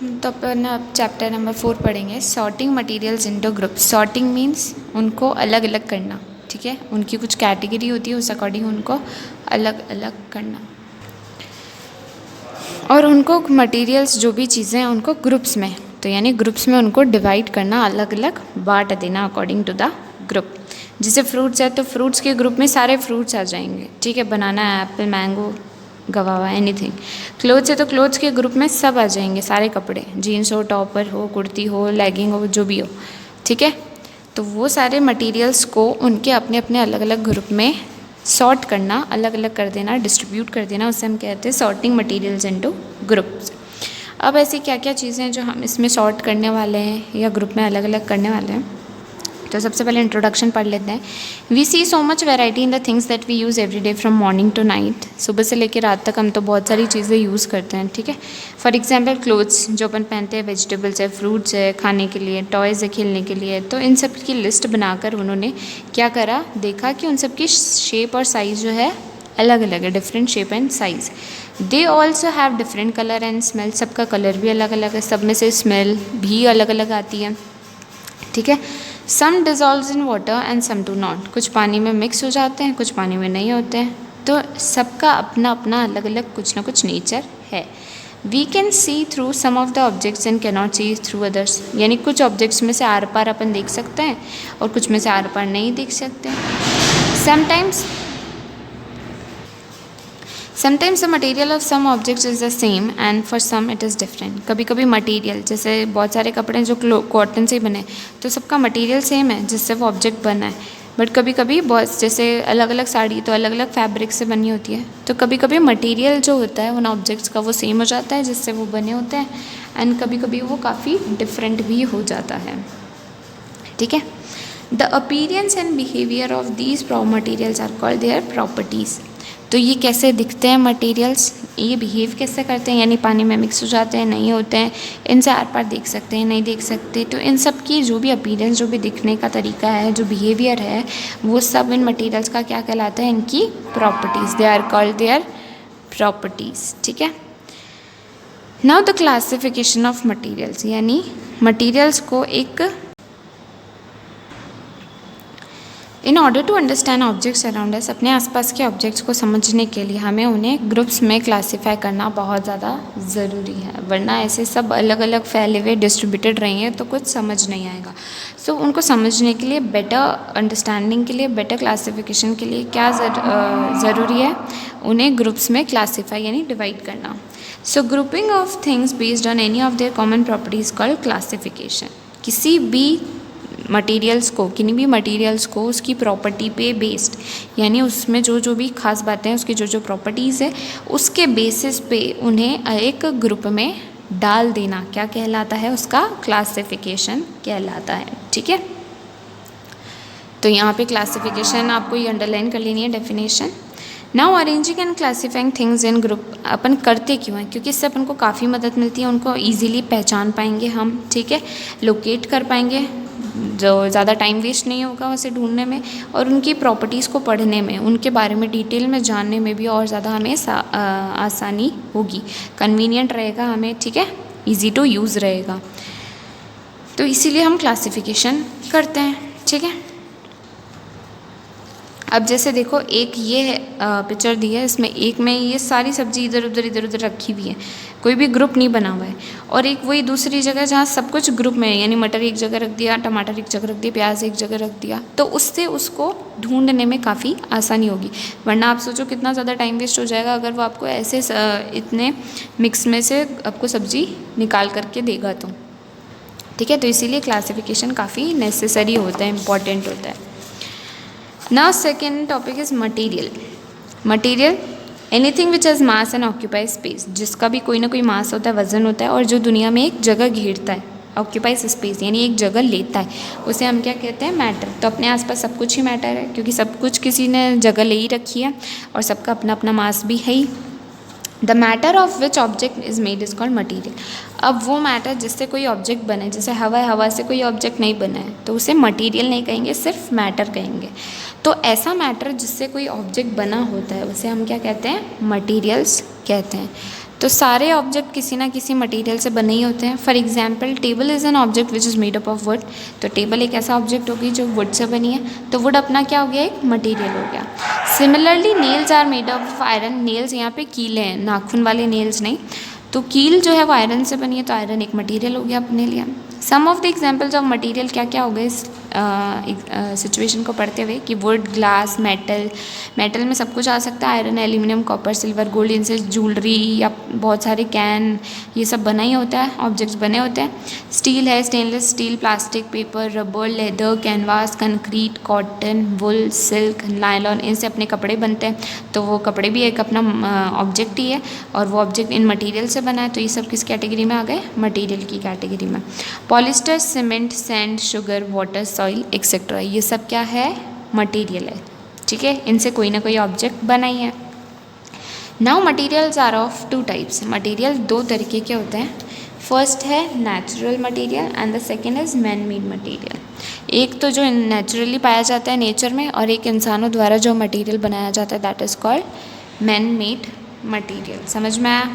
तो अपन अब chapter number 4 पढ़ेंगे, sorting materials into group. Sorting means उनको अलग अलग करना, ठीक है। उनकी कुछ कैटेगरी होती है, उस अकॉर्डिंग उनको अलग अलग करना, और उनको मटेरियल्स जो भी चीज़ें हैं उनको ग्रुप्स में, तो यानी ग्रुप्स में उनको डिवाइड करना, अलग अलग बांट देना अकॉर्डिंग टू द ग्रुप। जैसे फ्रूट्स है तो फ्रूट्स के ग्रुप में सारे फ्रूट्स आ जाएंगे, ठीक है, banana, apple, mango, guava, anything. Clothes है तो क्लोथ्स के ग्रुप में सब आ जाएंगे, सारे कपड़े, जीन्स हो, टॉपर हो, कुर्ती हो, लेगिंग हो, जो भी हो, ठीक है। तो वो सारे मटेरियल्स को उनके अपने अपने अलग अलग ग्रुप में सॉर्ट करना, अलग अलग कर देना, डिस्ट्रीब्यूट कर देना, उसे हम कहते हैं सॉर्टिंग मटेरियल्स इनटू ग्रुप्स। अब ऐसी क्या क्या चीज़ें हैं जो हम इसमें सॉर्ट करने वाले हैं या ग्रुप में अलग अलग करने वाले हैं। तो सबसे पहले इंट्रोडक्शन पढ़ लेते हैं। We see so much variety in the things that we use every day from morning to night. सुबह से लेकर रात तक हम तो बहुत सारी चीज़ें यूज़ करते हैं, ठीक है। फॉर एग्जाम्पल क्लोथ्स जो अपन पहनते हैं, वेजिटेबल्स है, फ्रूट्स है खाने के लिए, टॉयज़ है खेलने के लिए। तो इन सब की लिस्ट बनाकर उन्होंने क्या करा, देखा कि उन सब की शेप और साइज़ जो है अलग अलग है, different shape and size. They also have different colour and smell, सबका कलर भी अलग अलग है, सब में से स्मेल भी अलग अलग आती है, ठीक है। Some dissolve in water and some do not, कुछ पानी में मिक्स हो जाते हैं, कुछ पानी में नहीं होते हैं। तो सबका अपना अपना अलग अलग कुछ ना कुछ नेचर है। We can see through some of the objects and cannot see through others, यानी कुछ ऑब्जेक्ट्स में से आर पार अपन देख सकते हैं और कुछ में से आर पार नहीं देख सकते। Sometimes the material of some objects is the same and for some it is different. कभी कभी मटेरियल, जैसे बहुत सारे कपड़े जो कॉटन से बने, तो सबका मटेरियल सेम है जिससे वो ऑब्जेक्ट बना है। बट कभी कभी बहुत, जैसे अलग अलग साड़ी तो अलग अलग फैब्रिक से बनी होती है, तो कभी कभी मटेरियल जो होता है उन ऑब्जेक्ट्स का वो सेम हो जाता है जिससे वो बने होते हैं, एंड कभी कभी वो काफ़ी डिफरेंट भी हो जाता है, ठीक है। The appearance and behaviour of these materials are called their properties. तो ये कैसे दिखते हैं मटेरियल्स, ये बिहेव कैसे करते हैं, यानी पानी में मिक्स हो जाते हैं, नहीं होते हैं, इनसे आर पार देख सकते हैं, नहीं देख सकते। तो इन सब की जो भी अपीयरेंस, जो भी दिखने का तरीका है, जो बिहेवियर है, वो सब इन मटेरियल्स का क्या कहलाता है, इनकी properties. They are called their properties, ठीक है। Now the classification of materials, यानी मटेरियल्स को एक, in order to understand objects around us, अपने आसपास के ऑब्जेक्ट्स को समझने के लिए हमें उन्हें ग्रुप्स में क्लासीफाई करना बहुत ज़्यादा ज़रूरी है, वरना ऐसे सब अलग अलग फैले हुए डिस्ट्रीब्यूटेड रहेंगे तो कुछ समझ नहीं आएगा। सो उनको समझने के लिए, बेटर अंडरस्टैंडिंग के लिए, बेटर क्लासिफिकेशन के लिए क्या ज़रूरी है, उन्हें ग्रुप्स में क्लासीफाई यानी डिवाइड करना। So grouping of things based on any of their common properties called classification. किसी भी मटेरियल्स को, किन्हीं भी मटेरियल्स को उसकी प्रॉपर्टी पे बेस्ड, यानी उसमें जो जो भी खास बातें हैं, उसकी जो जो प्रॉपर्टीज़ है, उसके बेसिस पे उन्हें एक ग्रुप में डाल देना क्या कहलाता है, उसका क्लासिफिकेशन कहलाता है, ठीक है। तो यहाँ पे क्लासिफिकेशन आपको ये अंडरलाइन कर लेनी है, definition. Now arranging and classifying things in group, अपन करते क्यों हैं, क्योंकि इससे अपन को काफ़ी मदद मिलती है, उनको ईजिली पहचान पाएंगे हम, ठीक है, लोकेट कर पाएंगे, जो ज़्यादा टाइम वेस्ट नहीं होगा उसे ढूंढने में, और उनकी प्रॉपर्टीज़ को पढ़ने में, उनके बारे में डिटेल में जानने में भी और ज़्यादा हमें आसानी होगी, कन्वीनियंट रहेगा हमें, ठीक है, इजी टू यूज़ रहेगा। तो इसीलिए हम क्लासिफिकेशन करते हैं, ठीक है। अब जैसे देखो, एक ये पिक्चर दी है, इसमें एक में ये सारी सब्जी इधर उधर रखी हुई है, कोई भी ग्रुप नहीं बना हुआ है, और एक वही दूसरी जगह जहाँ सब कुछ ग्रुप में है, यानी मटर एक जगह रख दिया, टमाटर एक जगह रख दिया, प्याज एक जगह रख दिया, तो उससे उसको ढूंढने में काफ़ी आसानी होगी। वरना आप सोचो कितना ज़्यादा टाइम वेस्ट हो जाएगा अगर वो आपको ऐसे इतने मिक्स में से आपको सब्जी निकाल करके देगा तो, ठीक है। तो इसीलिए क्लासिफिकेशन काफ़ी नेसेसरी होता है, इम्पॉर्टेंट होता है। Now second topic is material. Material, anything which has mass and occupies space, जिसका भी कोई ना कोई मास होता है, वजन होता है, और जो दुनिया में एक जगह घेरता है, ऑक्यूपाइज स्पेस यानी एक जगह लेता है, उसे हम क्या कहते हैं, मैटर। तो अपने आसपास सब कुछ ही मैटर है, क्योंकि सब कुछ किसी ने जगह ले ही रखी है और सबका अपना अपना मास भी है ही। The matter of which object is made is called material. अब वो मैटर जिससे कोई ऑब्जेक्ट बने, जैसे हवा है, हवा से कोई ऑब्जेक्ट नहीं बना है, तो उसे मटीरियल नहीं कहेंगे, सिर्फ मैटर कहेंगे। तो ऐसा मैटर जिससे कोई ऑब्जेक्ट बना होता है उसे हम क्या कहते हैं, मटीरियल्स कहते हैं। तो सारे ऑब्जेक्ट किसी ना किसी मटेरियल से बने ही होते हैं। For example table is an object which is made up of would. तो टेबल एक ऐसा ऑब्जेक्ट होगी जो वुड से बनी है, तो वुड अपना क्या हो गया, एक मटेरियल हो गया। Similarly nails are made up of iron. Nails यहाँ पे कीले हैं, नाखून वाले नेल्स नहीं। तो कील जो है वो आयरन से बनी है, तो आयरन एक मटेरियल हो गया अपने लिए। Some of the examples of material क्या क्या हो गए इस सिचुएशन को पढ़ते हुए कि वुड, ग्लास, मेटल। मेटल में सब कुछ आ सकता है, iron, aluminium, copper, silver, gold, इनसे ज्वेलरी या बहुत सारे कैन, ये सब बना ही होता है, ऑब्जेक्ट्स बने होते हैं। स्टील है, stainless steel, plastic, paper, rubber, leather, canvas, concrete, cotton, wool, silk, nylon, इनसे अपने कपड़े बनते हैं। तो वो कपड़े भी एक अपना ऑब्जेक्ट ही है, और वो ऑब्जेक्ट इन मटेरियल से बना है, तो ये सब किस कैटेगरी में आ गए, मटेरियल की कैटेगरी में। Polyester, cement, sand, sugar, water, soil etcetera, ये सब क्या है, मटेरियल है। ठीक है, इनसे कोई ना कोई ऑब्जेक्ट बना ही है। Now materials are of two types. Material दो तरीके के होते हैं। फर्स्ट है natural material and the second is man made material. एक तो जो नेचुरली पाया जाता है नेचर में, और एक इंसानों द्वारा जो मटेरियल बनाया जाता है, that is called man made material. समझ में आया?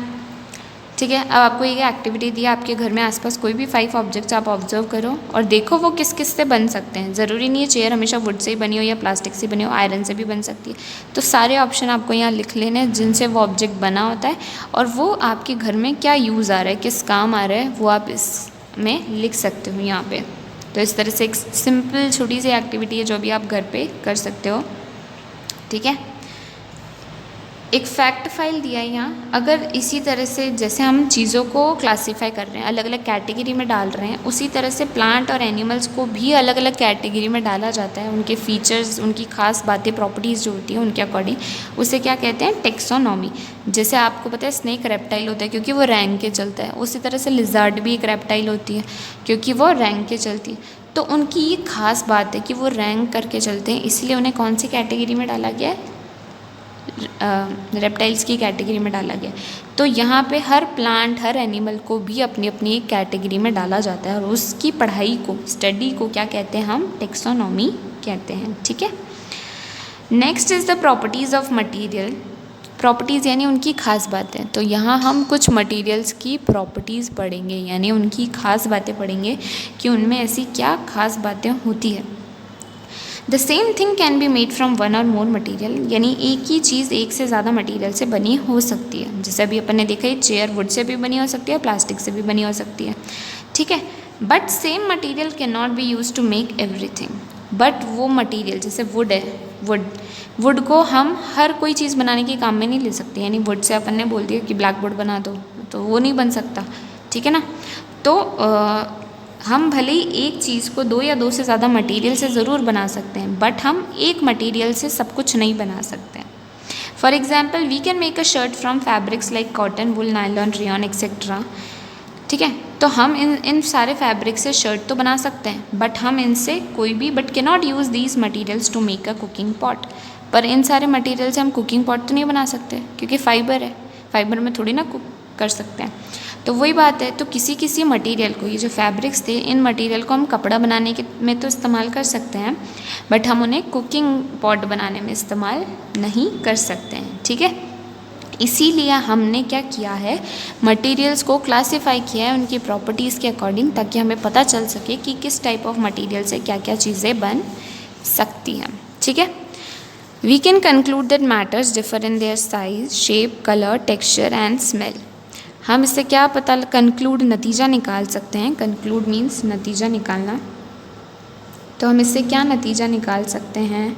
ठीक है, अब आपको ये एक्टिविटी दी है, आपके घर में आसपास कोई भी 5 ऑब्जेक्ट्स आप ऑब्जर्व करो और देखो वो किस किस से बन सकते हैं। ज़रूरी नहीं है चेयर हमेशा वुड से ही बनी हो या प्लास्टिक से बनी हो, आयरन से भी बन सकती है। तो सारे ऑप्शन आपको यहाँ लिख लेने हैं जिनसे वो ऑब्जेक्ट बना होता है, और वो आपके घर में क्या यूज़ आ रहा है, किस काम आ रहा है, वो आप इसमें लिख सकते हो यहाँ पर। तो इस तरह से एक सिंपल छोटी सी एक्टिविटी है जो भी आप घर पर कर सकते हो। ठीक है, एक फैक्ट फाइल दिया है यहाँ। अगर इसी तरह से जैसे हम चीज़ों को क्लासीफाई कर रहे हैं, अलग अलग कैटेगरी में डाल रहे हैं, उसी तरह से प्लांट और एनिमल्स को भी अलग अलग कैटेगरी में डाला जाता है। उनके फीचर्स, उनकी खास बातें, प्रॉपर्टीज़ जो होती हैं उनके अकॉर्डिंग, उसे क्या कहते हैं, टेक्सोनॉमी। जैसे आपको पता है स्नेक रेप्टाइल होता है क्योंकि वो रैंक के चलता है, उसी तरह से लिजर्ड भी एक रेप्टाइल होती है क्योंकि वो रैंक के चलती है। तो उनकी ये खास बात है कि वो रैंक करके चलते हैं, इसलिए उन्हें कौन सी कैटेगरी में डाला गया है, रेप्टाइल्स की कैटेगरी में डाला गया। तो यहाँ पे हर प्लांट, हर एनिमल को भी अपनी अपनी एक कैटेगरी में डाला जाता है, और उसकी पढ़ाई को, स्टडी को क्या कहते हैं, हम टेक्सोनॉमी कहते हैं। ठीक है, next is the properties of material. Properties यानी उनकी खास बातें। तो यहाँ हम कुछ मटेरियल्स की प्रॉपर्टीज़ पढ़ेंगे, यानी उनकी खास बातें पढ़ेंगे कि उनमें ऐसी क्या खास बातें होती है। The same thing can be made from one और मोर मटीरियल, यानी एक ही चीज़ एक से ज़्यादा मटीरियल से बनी हो सकती है। जैसे अभी अपन ने देखा है, चेयर वुड से भी बनी हो सकती है, प्लास्टिक से भी बनी हो सकती है। ठीक है, but same material can not be use to make everything. But वो मटीरियल जैसे वुड है, वुड को हम हर कोई चीज़ बनाने के काम में नहीं ले सकते। यानी वुड से अपन ने बोल दिया कि ब्लैक बोर्ड बना दो, तो वो नहीं बन सकता। ठीक है ना, तो हम भले ही एक चीज़ को 2 या 2 से ज़्यादा मटेरियल से ज़रूर बना सकते हैं, बट हम एक मटेरियल से सब कुछ नहीं बना सकते हैं। For example, we can make a shirt from fabrics like cotton, wool, nylon, rayon etcetera. ठीक है, तो हम इन सारे फैब्रिक से शर्ट तो बना सकते हैं, बट हम इनसे कोई भी but can not use these materials to make a cooking pot. पर इन सारे मटीरियल से हम कुकिंग पॉट तो नहीं बना सकते क्योंकि फाइबर है, फाइबर में थोड़ी ना कुक कर सकते हैं। तो वही बात है, तो किसी किसी मटेरियल को, ये जो फैब्रिक्स थे, इन मटेरियल को हम कपड़ा बनाने के में तो इस्तेमाल कर सकते हैं, बट हम उन्हें कुकिंग पॉट बनाने में इस्तेमाल नहीं कर सकते हैं। ठीक है, इसीलिए हमने क्या किया है, मटेरियल्स को क्लासीफाई किया है उनकी प्रॉपर्टीज़ के अकॉर्डिंग, ताकि हमें पता चल सके कि किस टाइप ऑफ मटेरियल से क्या क्या चीज़ें बन सकती हैं। ठीक है, we can conclude that matters differ in their size, shape, colour, texture and smell. हम इससे क्या पता कंक्लूड, नतीजा निकाल सकते हैं। कंक्लूड मीन्स नतीजा निकालना। तो हम इससे क्या नतीजा निकाल सकते हैं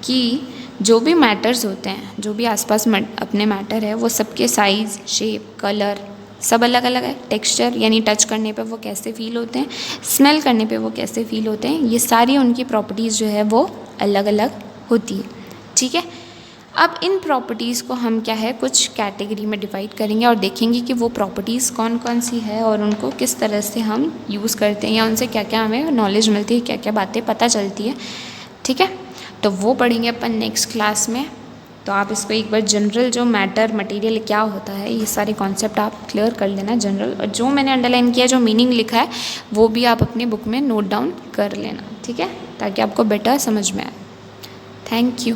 कि जो भी मैटर्स होते हैं, जो भी आसपास अपने मैटर है, वो सबके साइज़, शेप, कलर सब अलग अलग है। टेक्सचर यानी टच करने पे वो कैसे फील होते हैं, स्मेल करने पे वो कैसे फील होते हैं, ये सारी उनकी प्रॉपर्टीज़ जो है वो अलग अलग होती है। ठीक है, अब इन प्रॉपर्टीज़ को हम क्या है, कुछ कैटेगरी में डिवाइड करेंगे और देखेंगे कि वो प्रॉपर्टीज़ कौन कौन सी है और उनको किस तरह से हम यूज़ करते हैं, या उनसे क्या क्या हमें नॉलेज मिलती है, क्या क्या बातें पता चलती है। ठीक है, तो वो पढ़ेंगे अपन नेक्स्ट क्लास में। तो आप इसको एक बार जनरल जो मैटर, मटेरियल क्या होता है, ये सारे कॉन्सेप्ट आप क्लियर कर लेना जनरल, और जो मैंने अंडरलाइन किया, जो मीनिंग लिखा है, वो भी आप अपनी बुक में नोट डाउन कर लेना। ठीक है, ताकि आपको बेटर समझ में आए। Thank you.